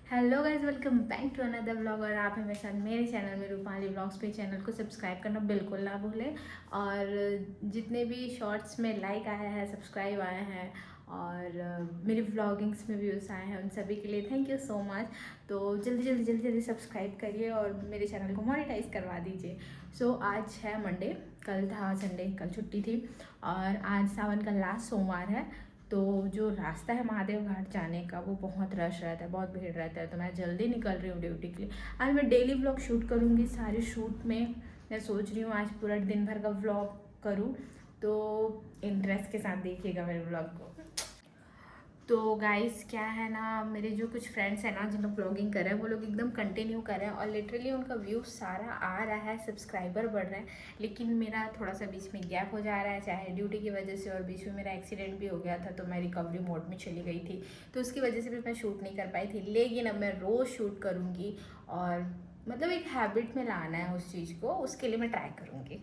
Hello guys, welcome back to another vlog. और आप हमें साथ मेरे चैनल में रूपाली व्लॉग्स पे चैनल को सब्सक्राइब करना बिल्कुल ना भूलें। और जितने भी शॉर्ट्स में लाइक आया है, सब्सक्राइब आए हैं और मेरी व्लॉगिंग्स में व्यूज़ आए हैं, उन सभी के लिए थैंक यू सो मच। तो जल्दी सब्सक्राइब करिए और मेरे चैनल को मोनेटाइज करवा दीजिए। सो आज है मंडे, कल था संडे, कल छुट्टी थी और आज सावन का लास्ट सोमवार है। तो जो रास्ता है महादेव घाट जाने का वो बहुत रश रहता है, बहुत भीड़ रहता है। तो मैं जल्दी निकल रही हूँ ड्यूटी के लिए। आज मैं डेली व्लॉग शूट करूँगी। सारे शूट में मैं सोच रही हूँ आज पूरा दिन भर का व्लॉग करूँ। तो इंटरेस्ट के साथ देखिएगा मेरे व्लॉग को। तो गाइस क्या है ना, मेरे जो कुछ फ्रेंड्स हैं ना जिन लोग ब्लॉगिंग कर रहे हैं वो लोग एकदम कंटिन्यू कर रहे हैं और लिटरली उनका व्यू सारा आ रहा है, सब्सक्राइबर बढ़ रहे हैं। लेकिन मेरा थोड़ा सा बीच में गैप हो जा रहा है, चाहे ड्यूटी की वजह से, और बीच में मेरा एक्सीडेंट भी हो गया था तो मैं रिकवरी मोड में चली गई थी। तो उसकी वजह से भी मैं शूट नहीं कर पाई थी। लेकिन अब मैं रोज़ शूट करूँगी और मतलब एक हैबिट में लाना है उस चीज़ को, उसके लिए मैं ट्राई करूँगी।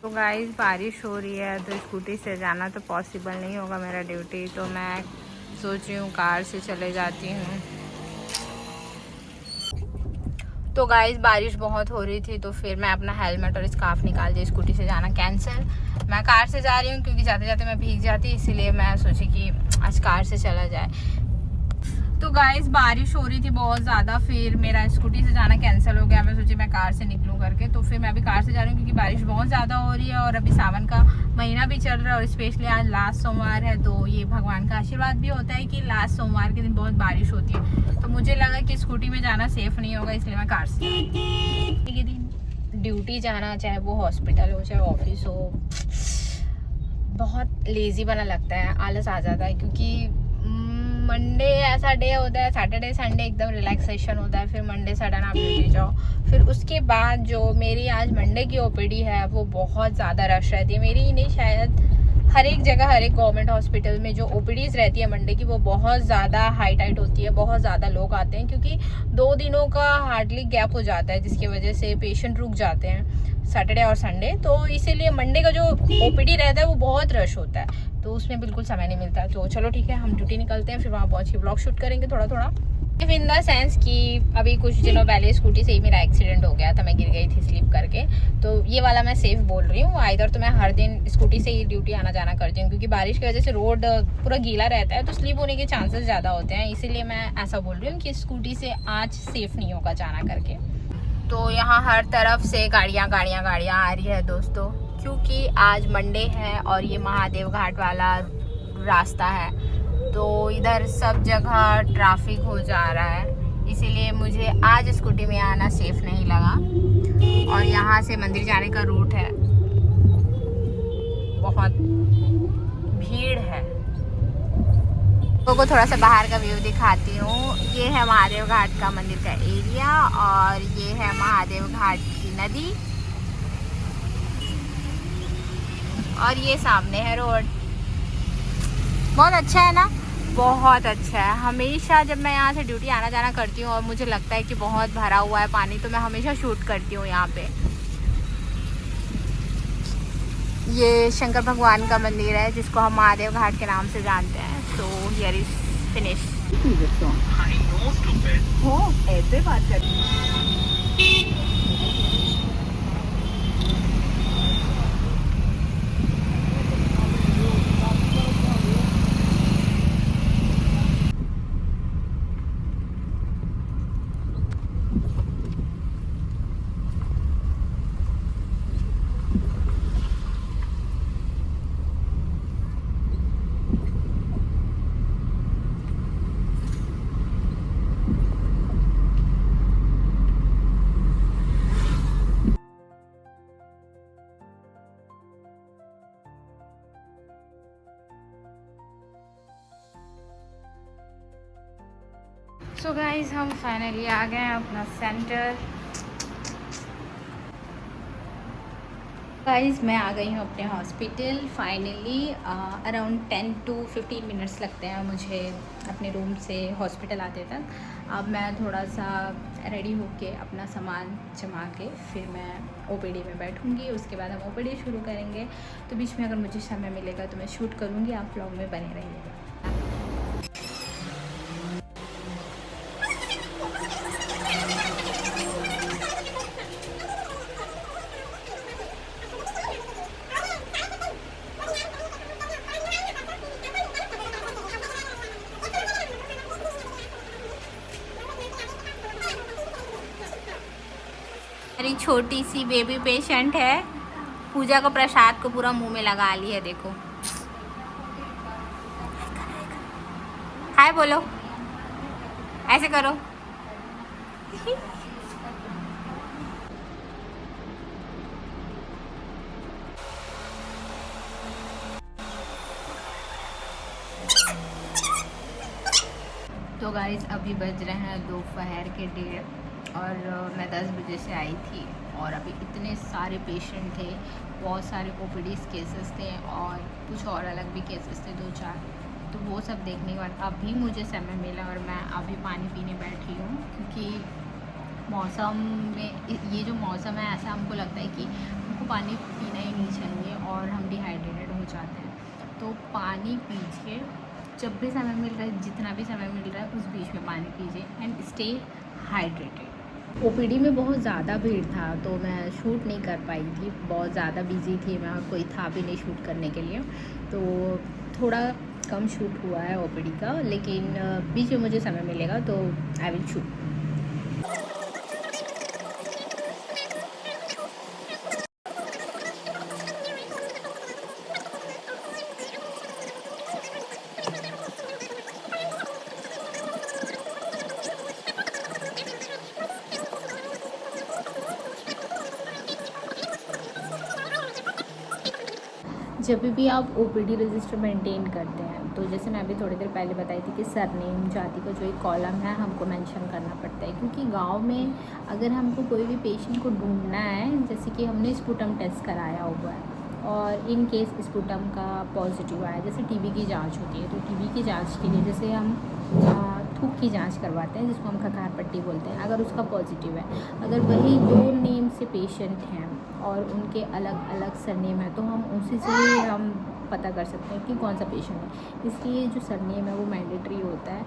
तो गाइस बारिश हो रही है तो स्कूटी से जाना तो पॉसिबल नहीं होगा मेरा ड्यूटी। तो मैं सोच रही हूँ कार से चले जाती हूँ। तो गाइस बारिश बहुत हो रही थी तो फिर मैं अपना हेलमेट और स्कार्फ निकाल दी। स्कूटी से जाना कैंसिल, मैं कार से जा रही हूँ क्योंकि जाते जाते मैं भीग जाती, इसीलिए मैं सोची कि आज कार से चला जाए। तो गाइस बारिश हो रही थी बहुत ज़्यादा, फिर मेरा स्कूटी से जाना कैंसिल हो गया। मैं सोची मैं कार से निकलूँ करके, तो फिर मैं अभी कार से जा रही हूँ क्योंकि बारिश बहुत ज़्यादा हो रही है और अभी सावन का महीना भी चल रहा है और स्पेशली आज लास्ट सोमवार है। तो ये भगवान का आशीर्वाद भी होता है कि लास्ट सोमवार के दिन बहुत बारिश होती है। तो मुझे लगा कि स्कूटी में जाना सेफ़ नहीं होगा, इसलिए मैं कार से के दिन ड्यूटी जाना, चाहे वो हॉस्पिटल हो चाहे ऑफिस हो, बहुत लेजी बना लगता है, आलस आ जाता है। क्योंकि मंडे ऐसा डे होता है, सैटरडे संडे एकदम रिलैक्सेशन होता है, फिर मंडे सडन आप ड्यूटी जाओ। फिर उसके बाद जो मेरी आज मंडे की ओपीडी है वो बहुत ज़्यादा रश रहती है। मेरी ही नहीं, शायद हर एक जगह, हर एक गवर्नमेंट हॉस्पिटल में जो ओपीडीज़ रहती है मंडे की वो बहुत ज़्यादा हाई टाइट होती है, बहुत ज़्यादा लोग आते हैं क्योंकि 2 दिनों का हार्डली गैप हो जाता है जिसकी वजह से पेशेंट रुक जाते हैं सैटरडे और संडे। तो इसीलिए मंडे का जो ओपीडी रहता है वो बहुत रश होता है, तो उसमें बिल्कुल समय नहीं मिलता। तो चलो ठीक है, हम ड्यूटी निकलते हैं, फिर वहाँ पहुँच के ब्लॉग शूट करेंगे थोड़ा थोड़ा। इफ इन द सेंस कि अभी कुछ दिनों पहले स्कूटी से ही मेरा एक्सीडेंट हो गया था, मैं गिर गई थी स्लिप करके। तो ये वाला मैं सेफ बोल रही हूँ। आइदर तो मैं हर दिन स्कूटी से ही ड्यूटी आना जाना करती हूँ क्योंकि बारिश की वजह से रोड पूरा गीला रहता है तो स्लिप होने के चांसेस ज़्यादा होते हैं, इसीलिए मैं ऐसा बोल रही हूँ कि स्कूटी से आज सेफ नहीं होगा जाना करके। तो यहाँ हर तरफ से गाड़ियाँ आ रही है दोस्तों, क्योंकि आज मंडे है और ये महादेव घाट वाला रास्ता है। तो इधर सब जगह ट्रैफिक हो जा रहा है, इसीलिए मुझे आज स्कूटी में आना सेफ नहीं लगा। और यहाँ से मंदिर जाने का रूट है, बहुत भीड़ है। को थोड़ा सा बाहर का व्यू दिखाती हूँ। ये है महादेव घाट का मंदिर का एरिया और ये है महादेव घाट की नदी और ये सामने है रोड। बहुत अच्छा है ना, बहुत अच्छा है। हमेशा जब मैं यहाँ से ड्यूटी आना जाना करती हूँ और मुझे लगता है कि बहुत भरा हुआ है पानी, तो मैं हमेशा शूट करती हूँ यहाँ पे। ये शंकर भगवान का मंदिर है जिसको हम महादेव घाट के नाम से जानते हैं। तो हियर इज फिनिश। हो ऐसे बात कर सो गाइज हम फाइनली आ गए हैं अपना सेंटर। गाइस मैं आ गई हूँ अपने hospital finally. Around 10 to 15 minutes लगते हैं मुझे अपने रूम से हॉस्पिटल आते तक। अब मैं थोड़ा सा रेडी होके अपना सामान जमा के फिर मैं ओपीडी में बैठूंगी। उसके बाद हम ओपीडी शुरू करेंगे। तो बीच में अगर मुझे समय मिलेगा तो मैं शूट करूँगी। आप व्लॉग में बने रहिएगा। मेरी छोटी सी बेबी पेशेंट है। पूजा को प्रसाद को पूरा मुंह में लगा ली है, देखो। हाय बोलो, ऐसे करो। तो गाइस अभी बज रहे हैं दोपहर के 1:30 और मैं 10 बजे से आई थी और अभी इतने सारे पेशेंट थे, बहुत सारे ओपीडी केसेस थे और कुछ और अलग भी केसेस थे 2-4। तो वो सब देखने के बाद अभी मुझे समय मिला और मैं अभी पानी पीने बैठी हूँ, क्योंकि मौसम में ये जो मौसम है ऐसा हमको लगता है कि हमको पानी पीना ही नहीं चाहिए और हम डिहाइड्रेटेड हो जाते हैं। तो पानी पीजिए, जब भी समय मिल रहा है, जितना भी समय मिल रहा है उस बीच में पानी पीजिए एंड स्टे हाइड्रेटेड। ओपीडी में बहुत ज़्यादा भीड़ था तो मैं शूट नहीं कर पाई थी, बहुत ज़्यादा बिजी थी मैं, कोई था भी नहीं शूट करने के लिए। तो थोड़ा कम शूट हुआ है ओपीडी का, लेकिन बीच में मुझे समय मिलेगा तो आई विल शूट। जब भी आप ओपीडी रजिस्टर मेंटेन करते हैं तो जैसे मैं अभी थोड़ी देर पहले बताई थी कि सरनेम, जाति का जो एक कॉलम है हमको मेंशन करना पड़ता है, क्योंकि गांव में अगर हमको कोई भी पेशेंट को ढूंढना है, जैसे कि हमने स्पुटम टेस्ट कराया हुआ है और इन केस स्पुटम का पॉजिटिव आया, जैसे टीबी की जांच होती है, तो टीबी की जांच के लिए जैसे हम थूक की जांच करवाते हैं जिसको हम खखार पट्टी बोलते हैं, अगर उसका पॉजिटिव है, अगर वही 2 नेम से पेशेंट हैं और उनके अलग अलग सरनेम है तो हम उसी से हम पता कर सकते हैं कि कौन सा पेशेंट है। इसलिए जो सरनेम है वो मैंडेटरी होता है।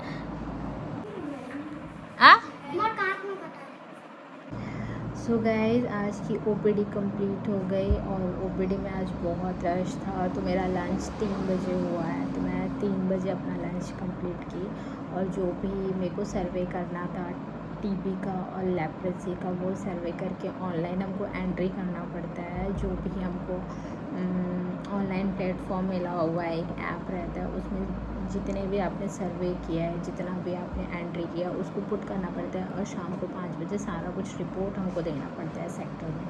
सो गाइज आज की ओपीडी कंप्लीट हो गई और ओपीडी में आज बहुत रश था, तो मेरा लंच 3 बजे हुआ है, तो मैं 3 बजे अपना लंच कंप्लीट की और जो भी मेरे को सर्वे करना था टीबी का और लेप्रेसी का, वो सर्वे करके ऑनलाइन हमको एंट्री करना पड़ता है। जो भी हमको ऑनलाइन प्लेटफॉर्म मिला हुआ है, एक ऐप रहता है, उसमें जितने भी आपने सर्वे किया है, जितना भी आपने एंट्री किया उसको पुट करना पड़ता है और शाम को 5 बजे सारा कुछ रिपोर्ट हमको देना पड़ता है सेक्टर में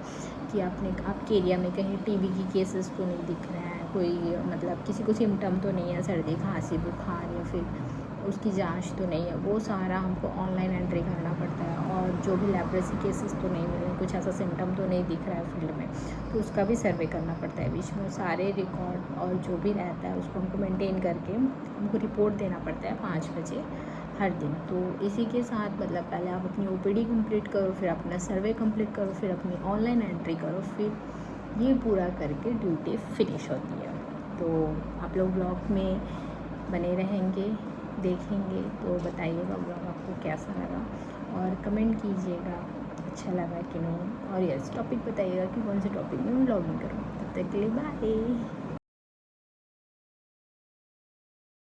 कि आपके एरिया में कहीं टीबी की केसेस तो नहीं दिख रहे हैं, कोई मतलब किसी को सिम्टम तो नहीं है, सर्दी खांसी बुखार या फिर उसकी जांच तो नहीं है, वो सारा हमको ऑनलाइन एंट्री करना पड़ता है। और जो भी लेप्रेसी केसेस तो नहीं मिले, कुछ ऐसा सिम्टम तो नहीं दिख रहा है फील्ड में, तो उसका भी सर्वे करना पड़ता है। बीच में सारे रिकॉर्ड और जो भी रहता है उसको हमको मेंटेन करके हमको रिपोर्ट देना पड़ता है 5 बजे हर दिन। तो इसी के साथ मतलब पहले आप अपनी ओपीडी कंप्लीट करो, फिर अपना सर्वे कंप्लीट करो, फिर अपनी ऑनलाइन एंट्री करो, फिर ये पूरा करके ड्यूटी फिनिश होती है। तो आप लोग ब्लॉग में बने रहेंगे, देखेंगे, तो बताइएगा ब्लॉग आपको कैसा लगा और कमेंट कीजिएगा अच्छा लगा कि नहीं, और यस टॉपिक बताइएगा कि कौन से टॉपिक में मैं ब्लॉगिंग करूँ। तब तक के लिए बाय।